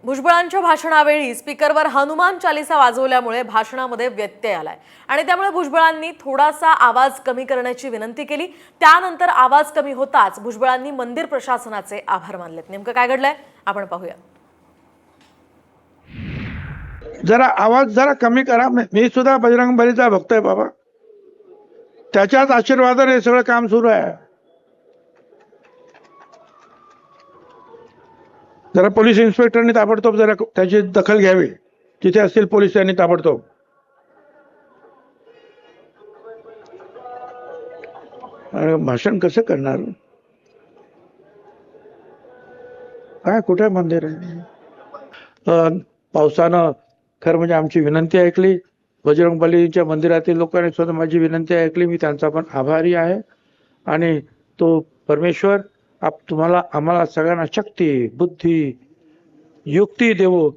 भुजबळांच्या भाषणावेळी स्पीकरवर हनुमान चालीसा वाजवल्यामुळे भाषणामध्ये व्यत्यय आलाय आणि त्यामुळे भुजबळांनी थोडासा आवाज कमी करण्याची विनंती केली। त्यानंतर आवाज कमी होताच भुजबळांनी मंदिर प्रशासनाचे आभार मानलेत। नेमकं काय घडलंय आपण पाहूया। जरा आवाज जरा कमी करा। मी सुद्धा बजरंग बलीचा भक्त आहे बाबा, त्याच्याच आशीर्वादाने हे सगळं काम सुरू आहे। जरा पोलीस इन्स्पेक्टरनी ताबडतोब जरा त्याची दखल घ्यावी, जिथे असतील पोलीस त्यांनी ताबडतोब। भाषण कसं करणार? काय कुठे मंदिर आहे? पावसानं खरं म्हणजे आमची विनंती ऐकली। बजरंग बलीच्या मंदिरातील लोकांनी सुद्धा माझी विनंती ऐकली। मी त्यांचा पण आभारी आहे आणि तो परमेश्वर तुम्हाला आम्हाला सगळ्यांना शक्ती, बुद्धी, युक्ती देवो